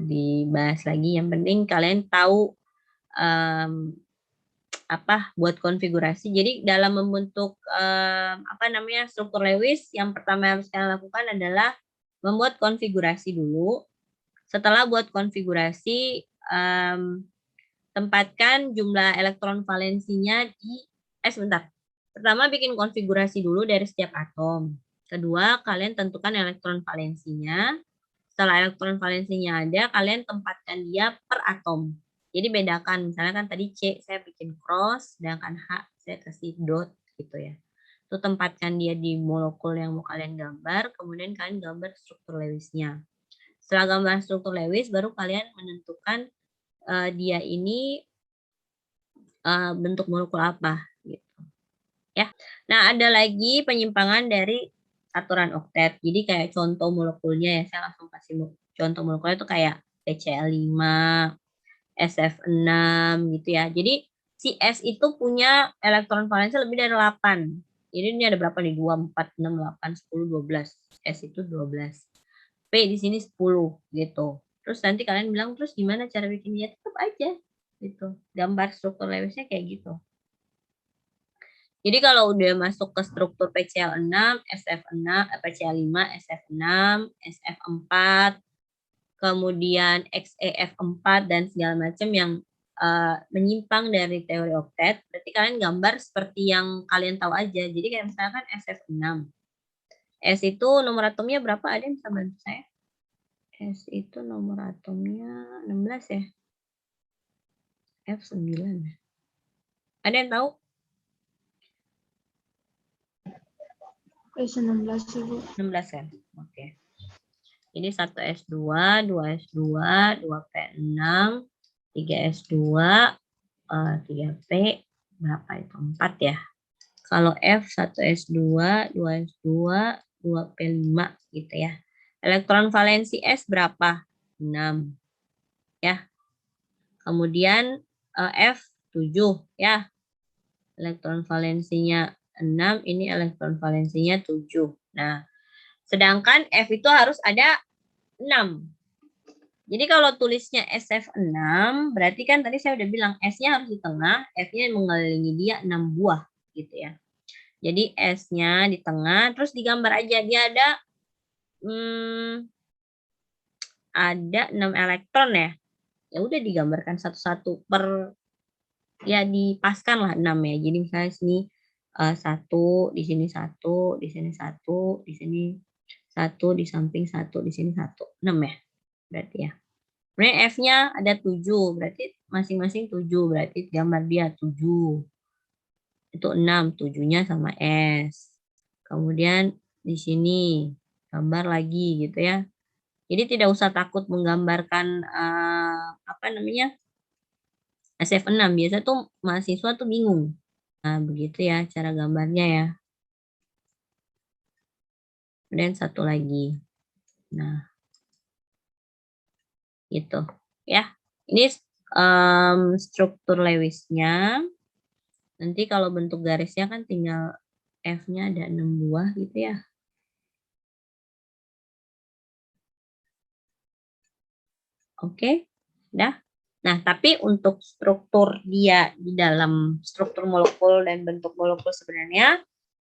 dibahas lagi. Yang penting kalian tahu buat konfigurasi. Jadi dalam membentuk struktur Lewis, yang pertama yang harus kalian lakukan adalah membuat konfigurasi dulu. Setelah buat konfigurasi, tempatkan jumlah elektron valensinya di sebentar. Pertama bikin konfigurasi dulu dari setiap atom. Kedua, kalian tentukan elektron valensinya. Setelah elektron valensinya ada, kalian tempatkan dia per atom. Jadi bedakan, misalnya kan tadi C saya bikin cross, sedangkan H saya kasih dot gitu ya. Itu tempatkan dia di molekul yang mau kalian gambar, kemudian kalian gambar struktur Lewisnya. Setelah gambar struktur Lewis, baru kalian menentukan dia ini bentuk molekul apa gitu. Ya. Nah, ada lagi penyimpangan dari aturan oktet. Jadi kayak contoh molekulnya ya, saya langsung kasih contoh molekulnya itu kayak PCl5, SF6 gitu ya. Jadi si S itu punya elektron valensi lebih dari 8. Jadi ini ada berapa nih? 2, 4, 6, 8, 10, 12. S itu 12. P di sini 10 gitu. Terus nanti kalian bilang, terus gimana cara bikinnya? Tetap aja gitu. Gambar struktur Lewisnya kayak gitu. Jadi kalau udah masuk ke struktur PCl6, SF6, PCl5, SF6, SF4, kemudian XEF4 dan segala macam yang menyimpang dari teori oktet, berarti kalian gambar seperti yang kalian tahu aja. Jadi kayak misalkan SF6. S itu nomor atomnya berapa? Ada yang bisa bantu saya? S itu nomor atomnya 16 ya? F9. Ada yang tahu? S16 Ibu. 16 kan? Oke. Ini 1S2, 2S2, 2P6, 3S2, 3P, berapa itu? 4 ya. Kalau F 1S2, 2S2, 2P5 gitu ya. Elektron valensi S berapa? 6. Ya. Kemudian F 7 ya. Elektron valensinya 6, ini elektron valensinya 7. Nah, sedangkan F itu harus ada 6. Jadi kalau tulisnya SF6, berarti kan tadi saya udah bilang S-nya harus di tengah, F-nya mengelilingi dia 6 buah gitu ya. Jadi S-nya di tengah, terus digambar aja dia ada 6 elektron ya. Ya udah digambarkan satu-satu per, ya dipaskan lah 6 ya. Jadi misalnya sini 1, di sini 1, di sini 1, di sini 1, di samping 1, di sini 1. 6 ya berarti ya. Kemudian F-nya ada 7, berarti masing-masing 7, berarti gambar dia 7. Itu 6, 7-nya sama S. Kemudian di sini gambar lagi gitu ya. Jadi tidak usah takut menggambarkan SF6. Biasa tuh mahasiswa tuh bingung. Nah, begitu ya cara gambarnya ya. Kemudian satu lagi. Nah, gitu ya. Ini struktur Lewisnya. Nanti kalau bentuk garisnya kan tinggal F-nya ada 6 buah gitu ya. Oke, dah. Nah, tapi untuk struktur dia di dalam struktur molekul dan bentuk molekul sebenarnya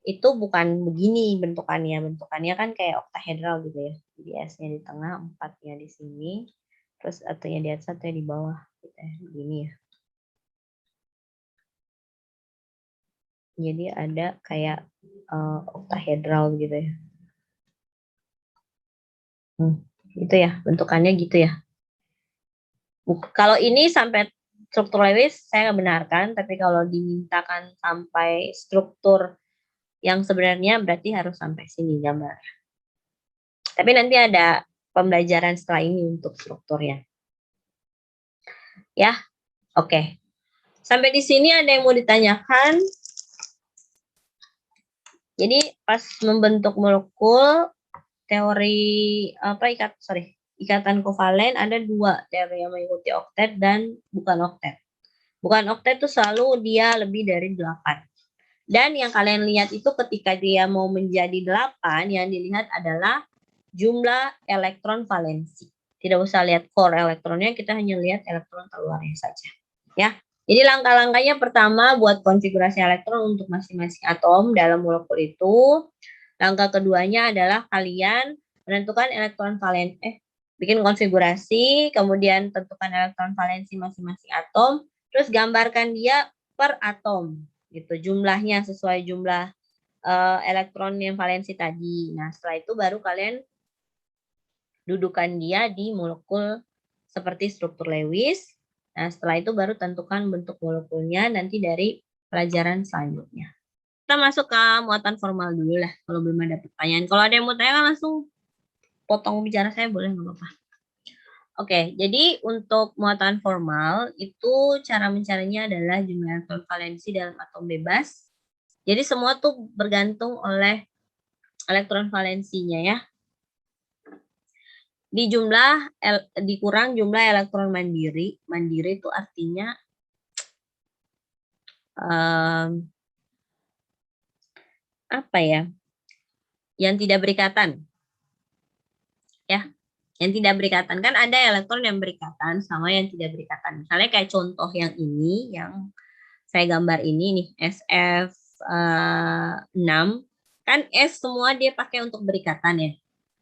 itu bukan begini bentukannya. Bentukannya kan kayak oktahedral gitu ya. Jadi S-nya di tengah, 4-nya di sini, terus satunya di atas, satunya di bawah gitu ya. Begini ya. Jadi ada kayak oktahedral gitu ya. Gitu ya, bentukannya gitu ya. Kalau ini sampai struktur Lewis saya benarkan, tapi kalau dimintakan sampai struktur Yang sebenarnya berarti harus sampai sini gambar. Tapi nanti ada pembelajaran setelah ini untuk strukturnya. Ya, oke. Sampai di sini ada yang mau ditanyakan? Jadi pas membentuk molekul, teori ikatan kovalen ada dua teori yang mengikuti oktet dan bukan oktet. Bukan oktet itu selalu dia lebih dari 8. Dan yang kalian lihat itu ketika dia mau menjadi 8, yang dilihat adalah jumlah elektron valensi. Tidak usah lihat core elektronnya, kita hanya lihat elektron keluarnya saja. Ya. Jadi langkah-langkahnya pertama buat konfigurasi elektron untuk masing-masing atom dalam molekul itu. Langkah keduanya adalah kalian menentukan elektron valensi, bikin konfigurasi, kemudian tentukan elektron valensi masing-masing atom, terus gambarkan dia per atom, gitu. Jumlahnya sesuai jumlah elektron yang valensi tadi. Nah, setelah itu baru kalian dudukan dia di molekul seperti struktur Lewis. Nah, setelah itu baru tentukan bentuk molekulnya nanti dari pelajaran selanjutnya. Kita masuk ke muatan formal dulu lah, kalau belum ada pertanyaan. Kalau ada yang mau tanya langsung potong bicara saya, boleh nggak apa-apa. Oke, jadi untuk muatan formal itu cara mencarinya adalah jumlah elektron valensi dalam atom bebas. Jadi semua tuh bergantung oleh elektron valensinya ya. Dikurang jumlah elektron mandiri. Mandiri itu artinya apa ya? Yang tidak berikatan. Ya, yang tidak berikatan. Kan ada elektron yang berikatan sama yang tidak berikatan. Misalnya kayak contoh yang ini, yang saya gambar ini nih, SF6. Kan S semua dia pakai untuk berikatan ya.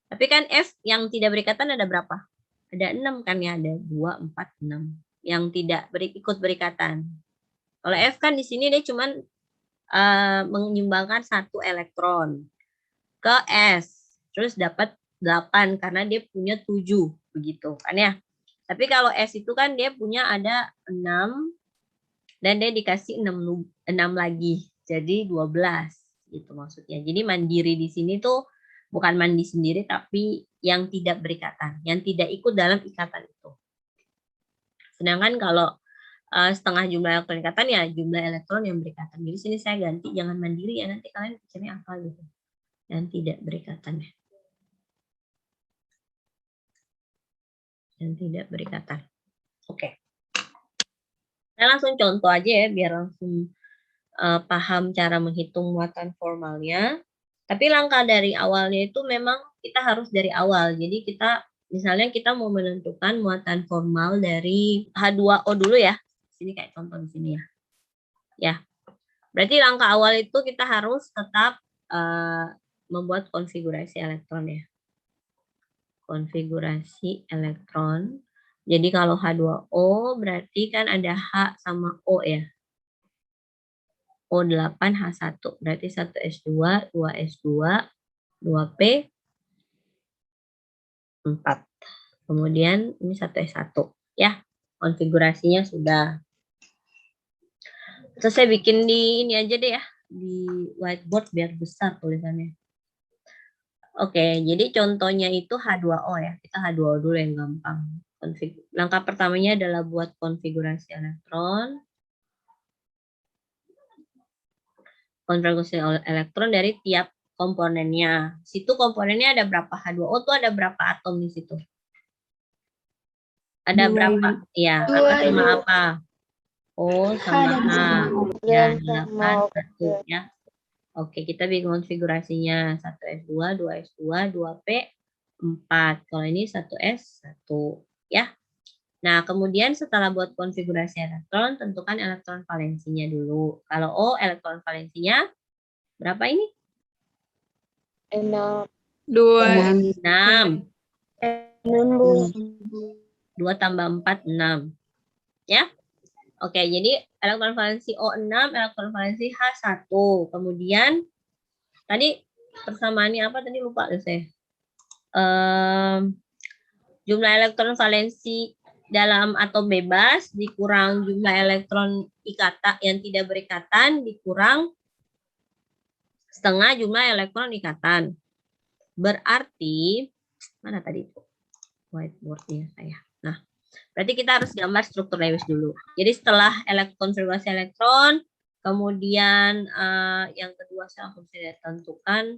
Tapi kan F yang tidak berikatan ada berapa? Ada 6 kan ya, ada 2, 4, 6 yang tidak ikut berikatan. Kalau F kan di sini dia cuma menyumbangkan 1 elektron ke S, terus dapat 8 karena dia punya 7 begitu kan ya. Tapi kalau S itu kan dia punya ada 6 dan dia dikasih 6 lagi. Jadi 12 gitu maksudnya. Jadi mandiri di sini tuh bukan mandi sendiri, tapi yang tidak berikatan, yang tidak ikut dalam ikatan itu. Sedangkan kalau setengah jumlah elektron ikatan ya jumlah elektron yang berikatan. Jadi sini saya ganti jangan mandiri ya, nanti kalian pikirnya apa gitu. Yang tidak berikatan ya. Yang tidak berikatan. Oke. Saya langsung contoh aja ya biar langsung paham cara menghitung muatan formalnya. Tapi langkah dari awalnya itu memang kita harus dari awal. Jadi misalnya kita mau menentukan muatan formal dari H2O dulu ya. Sini kayak contoh di sini ya. Ya. Berarti langkah awal itu kita harus tetap membuat konfigurasi elektron ya. Konfigurasi elektron. Jadi kalau H2O berarti kan ada H sama O ya. O8 H1 berarti 1S2, 2S2, 2P, 4. Kemudian ini 1S1 ya. Konfigurasinya sudah. Terus saya bikin di ini aja deh ya, di whiteboard biar besar tulisannya. Oke, jadi contohnya itu H2O ya. Kita H2O dulu yang gampang. Langkah pertamanya adalah buat konfigurasi elektron. Konfigurasi elektron dari tiap komponennya. Situ komponennya ada berapa? H2O tuh ada berapa atom di situ? Ada berapa? Ya, apa sama apa? O sama H. Ya, 8, 1 ya. Oke, kita bikin konfigurasinya 1S2, 2S2, 2P, 4. Kalau ini 1S1 ya. Nah, kemudian setelah buat konfigurasi elektron, tentukan elektron valensinya dulu. Kalau O, elektron valensinya berapa ini? 6. 2. 6. 2 tambah 4, 6. Ya. Oke, jadi elektron valensi O6, elektron valensi H1. Kemudian, tadi persamaannya apa tadi lupa deh saya. Jumlah elektron valensi dalam atom bebas dikurang jumlah elektron ikatan yang tidak berikatan dikurang setengah jumlah elektron ikatan. Berarti, mana tadi itu? Whiteboard-nya saya. Nah, berarti kita harus gambar struktur Lewis dulu. Jadi setelah konfigurasi elektron, kemudian yang kedua saya langsung saya tentukan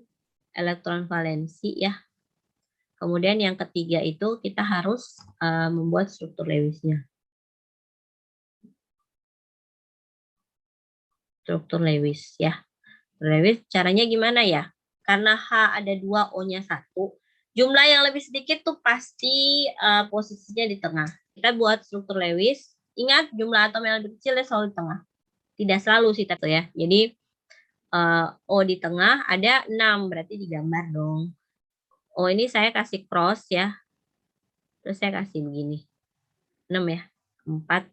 elektron valensi ya. Kemudian yang ketiga itu kita harus membuat struktur Lewisnya. Struktur Lewis ya. Lewis caranya gimana ya? Karena H ada 2, O-nya 1. Jumlah yang lebih sedikit tuh pasti posisinya di tengah. Kita buat struktur Lewis. Ingat jumlah atom yang lebih kecil selalu di tengah. Tidak selalu sih tapi ya. Jadi O di tengah ada 6 berarti digambar dong. O ini saya kasih cross ya. Terus saya kasih begini. 6 ya. 4,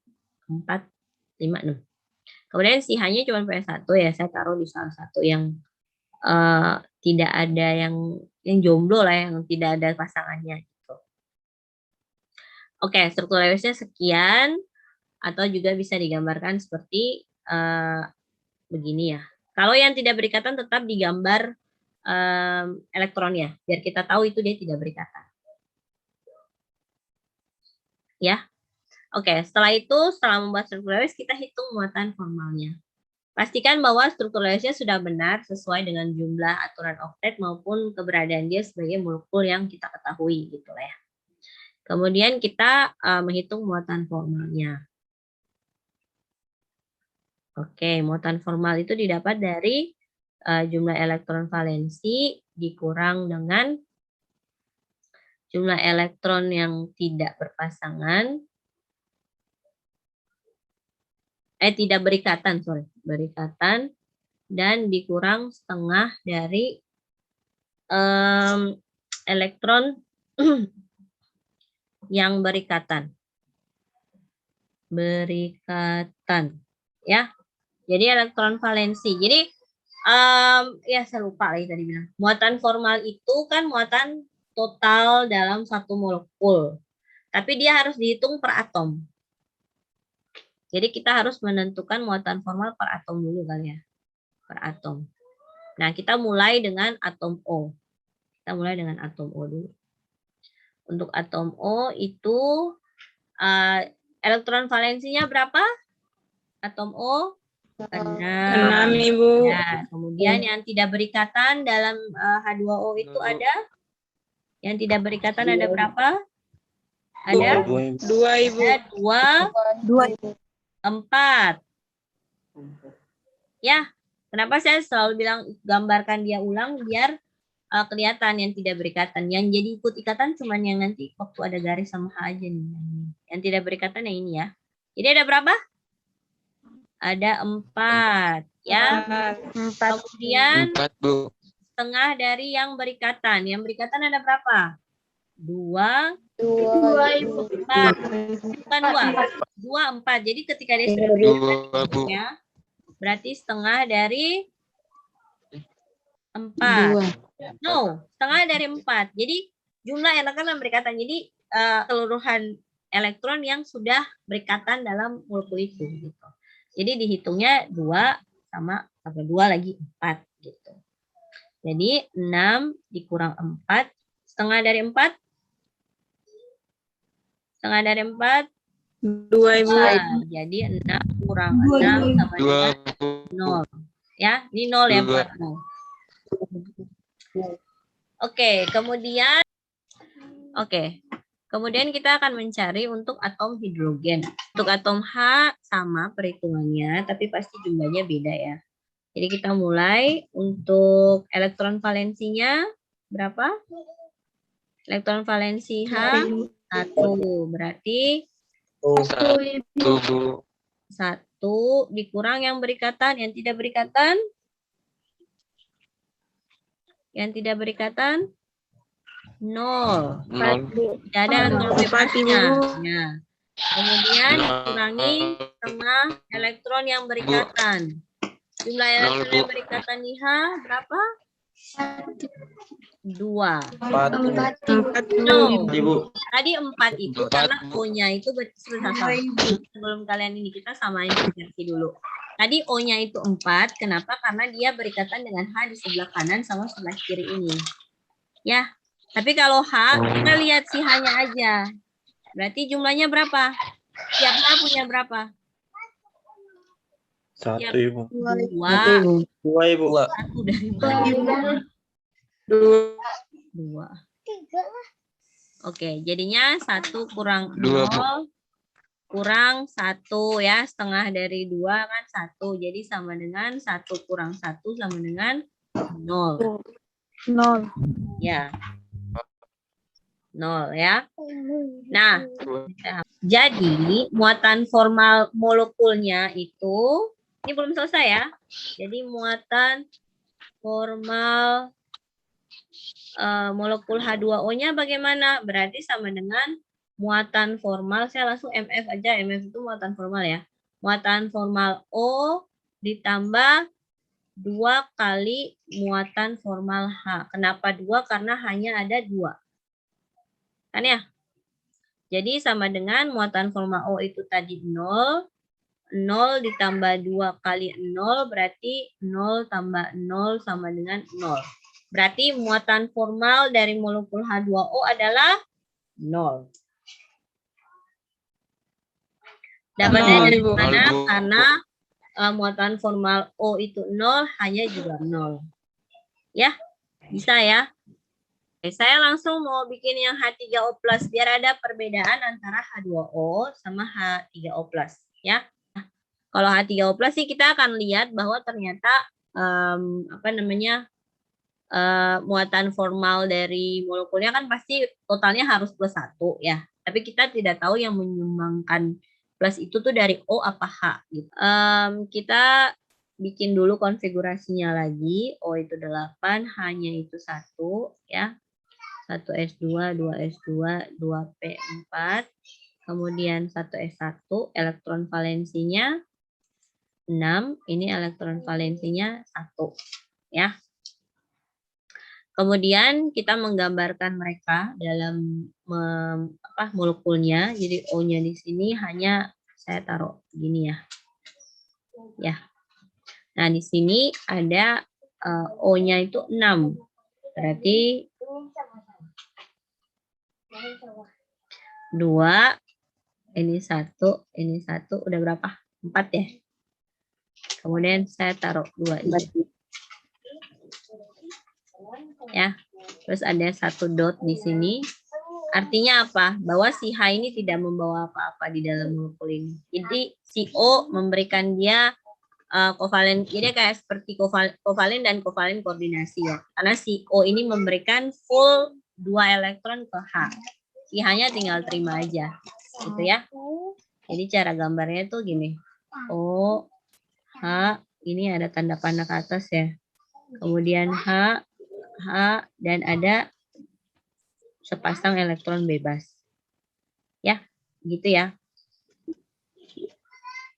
5, 6. Kemudian si H-nya cuma punya 1 ya. Saya taruh di salah satu yang tidak ada yang jomblo lah, yang tidak ada pasangannya gitu. Oke, struktur Lewisnya sekian, atau juga bisa digambarkan seperti begini ya. Kalau yang tidak berikatan tetap digambar elektronnya, biar kita tahu itu dia tidak berikatan. Ya, oke. Setelah itu, setelah membuat struktur Lewis, kita hitung muatan formalnya. Pastikan bahwa struktur Lewisnya sudah benar sesuai dengan jumlah aturan oktet maupun keberadaan dia sebagai molekul yang kita ketahui gitu lah ya. Kemudian kita menghitung muatan formalnya. Oke, muatan formal itu didapat dari jumlah elektron valensi dikurang dengan jumlah elektron yang tidak berpasangan. Tidak berikatan, berikatan, dan dikurang setengah dari elektron yang berikatan. Ya. Jadi elektron valensi. Jadi ya saya lupa lagi tadi bilang. Muatan formal itu kan muatan total dalam satu molekul. Tapi dia harus dihitung per atom. Jadi kita harus menentukan muatan formal per atom dulu kali ya. Per atom. Nah, kita mulai dengan atom O. Kita mulai dengan atom O dulu. Untuk atom O itu elektron valensinya berapa? Atom O? 6. Ibu. Nah, kemudian yang tidak berikatan dalam H2O itu ada? Yang tidak berikatan ada berapa? Ada? 2, Ibu. Ada 2. 4. Ya, kenapa saya selalu bilang gambarkan dia ulang biar kelihatan yang tidak berikatan. Yang jadi ikut ikatan cuma yang nanti waktu ada garis sama H aja nih. Yang tidak berikatan yang ini ya. Jadi ada berapa? Ada 4 ya. 4. Kemudian 4, Bu. Setengah dari yang berikatan. Yang berikatan ada berapa? 2, 4. Bukan 2, 4. Jadi ketika dia sudah berikatan ya, berarti setengah dari 4. No, setengah dari 4. Jadi jumlah elektron yang berikatan. Jadi keseluruhan elektron yang sudah berikatan dalam molekul itu gitu. Jadi dihitungnya 2 sama 2 lagi 4 gitu. Jadi 6 dikurang 4, setengah dari 4. Setengah dari 4. 2, Ibu. Jadi 6 kurang 6 sama 2, 0. Ya, ini 0 ya buat 0. Oke, kemudian kemudian kita akan mencari untuk atom hidrogen. Untuk atom H sama perhitungannya, tapi pasti jumlahnya beda ya. Jadi kita mulai untuk elektron valensinya berapa? Elektron valensi H 1, berarti 1 dikurang yang berikatan, yang tidak berikatan. Yang tidak berikatan 0. Tidak ada nol bebasnya. Nah, kemudian dikurangi setengah elektron yang berikatan. Jumlah elektron yang berikatan di H berapa? 2. 4. No. Ibu. Tadi 4 itu karena O-nya itu sebelum kalian ini kita samain versi dulu. Tadi O-nya itu 4. Kenapa? Karena dia berikatan dengan H di sebelah kanan sama sebelah kiri ini. Ya. Tapi kalau H, kita lihat si H-nya aja. Berarti jumlahnya berapa? Tiap H punya berapa? Satu, Ibu. Dua, Ibu. Satu dari mana? Dua. Oke, jadinya 1 kurang 0 kurang 1 ya. Setengah dari 2 kan 1. Jadi sama dengan 1 kurang 1 sama dengan 0. 0. Ya. 0 ya. Nah, jadi muatan formal molekulnya itu, ini belum selesai ya. Jadi muatan formal molekul H2O-nya bagaimana? Berarti sama dengan muatan formal, saya langsung MF aja, MF itu muatan formal ya. Muatan formal O ditambah 2 kali muatan formal H. Kenapa 2? Karena hanya ada 2. Kan ya? Jadi sama dengan muatan formal O itu tadi 0. 0 ditambah 2 kali 0 berarti 0 tambah 0 sama dengan 0. Berarti muatan formal dari molekul H2O adalah 0. Dapatnya dari mana? Karena muatan formal O itu 0, hanya juga 0. Ya, bisa ya. Oke, saya langsung mau bikin yang H3O+, biar ada perbedaan antara H2O sama H3O+. Ya. Kalau H3O+ sih kita akan lihat bahwa ternyata muatan formal dari molekulnya kan pasti totalnya harus +1 ya. Tapi kita tidak tahu yang menyumbangkan plus itu tuh dari O apa H gitu. Kita bikin dulu konfigurasinya lagi. O itu 8, H-nya itu 1 ya. 1s2, 2s2, 2p4. Kemudian 1s1, elektron valensinya 6. Ini elektron valensinya 1 ya. Kemudian kita menggambarkan mereka dalam molekulnya. Jadi O-nya di sini hanya saya taruh gini ya. Ya. Nah, di sini ada O-nya itu 6. Berarti 2, ini 1, ini 1, udah berapa? 4 ya. Kemudian saya taruh 2 ini. Ya, terus ada 1 dot di sini. Artinya apa? Bahwa si H ini tidak membawa apa-apa di dalam molekul ini. Jadi si O memberikan dia kovalen, jadi kayak seperti kovalen dan kovalen koordinasi ya. Karena si O ini memberikan full 2 elektron ke H. Si H-nya tinggal terima aja, gitu ya. Jadi cara gambarnya tuh gini. O, H, ini ada tanda panah ke atas ya. Kemudian H, dan ada sepasang elektron bebas. Ya, gitu ya.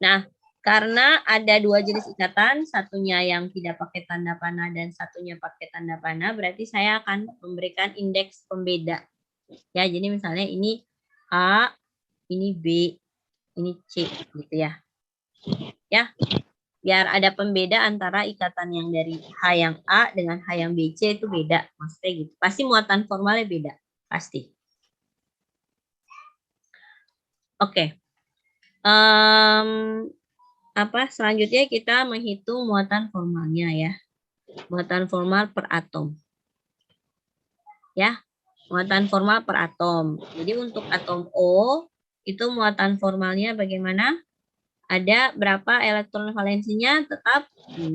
Nah, karena ada 2 jenis ikatan, satunya yang tidak pakai tanda panah dan satunya pakai tanda panah, berarti saya akan memberikan indeks pembeda. Ya, jadi misalnya ini A, ini B, ini C, gitu ya. Ya. Biar ada pembeda antara ikatan yang dari H yang A dengan H yang BC itu beda. Maksudnya gitu. Pasti muatan formalnya beda. Pasti. Oke. Selanjutnya kita menghitung muatan formalnya ya. Muatan formal per atom. Ya. Muatan formal per atom. Jadi untuk atom O, itu muatan formalnya bagaimana? Ada berapa elektron valensinya? Tetap 6.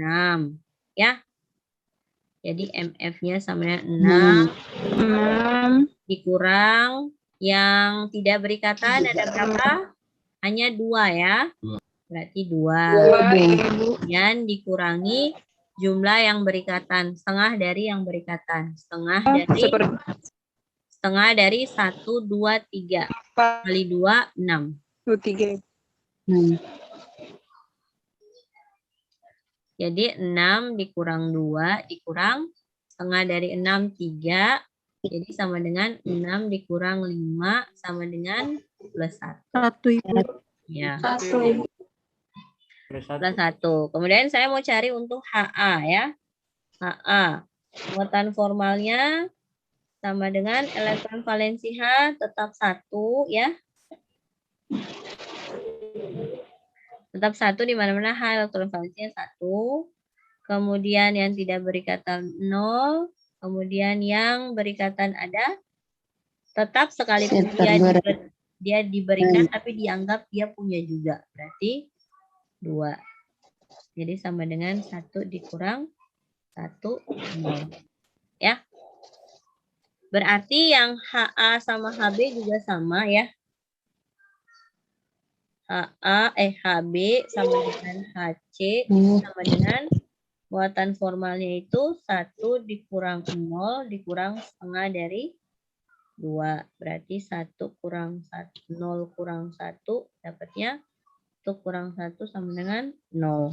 Ya. Jadi MF-nya sama dengan 6. Dikurang yang tidak berikatan ada berapa? Hanya 2 ya. Berarti 2. Kemudian dikurangi jumlah yang berikatan. Setengah dari yang berikatan. Setengah dari 1, 2, 3. Kali 2, 6. 3. Jadi 6 dikurang 2 dikurang setengah dari 6, 3. Jadi sama dengan 6 dikurang 5 sama dengan plus 1. 1 Ibu. Ya. Plus plus 1. Kemudian saya mau cari untuk HA ya. HA. Muatan formalnya sama dengan elektron valensi H tetap 1 ya. Tetap 1 di mana-mana H elektron valensinya 1. Kemudian yang tidak berikatan 0. Kemudian yang berikatan ada. Tetap sekalipun dia diberikan tapi dianggap dia punya juga. Berarti 2. Jadi sama dengan 1 dikurang 1, 0. Ya. Berarti yang HA sama HB juga sama ya. HB sama dengan HC sama dengan muatan formalnya itu 1 dikurang 0 dikurang setengah dari 2. Berarti 1 kurang 1, 0 kurang 1 dapatnya 1 kurang 1 sama dengan 0.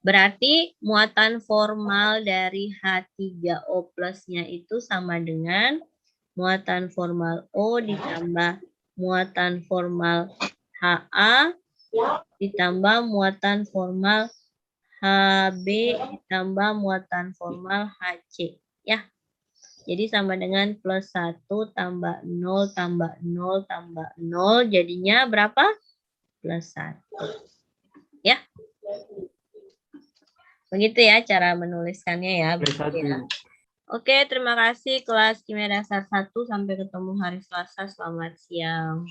Berarti muatan formal dari H3O plusnya itu sama dengan muatan formal O ditambah muatan formal HA ditambah muatan formal HB ditambah muatan formal HC. Ya. Jadi sama dengan plus 1 tambah 0 tambah 0 tambah 0 jadinya berapa? Plus 1. Ya. Begitu ya cara menuliskannya ya. Oke, terima kasih kelas kimia dasar 1. Sampai ketemu hari Selasa. Selamat siang.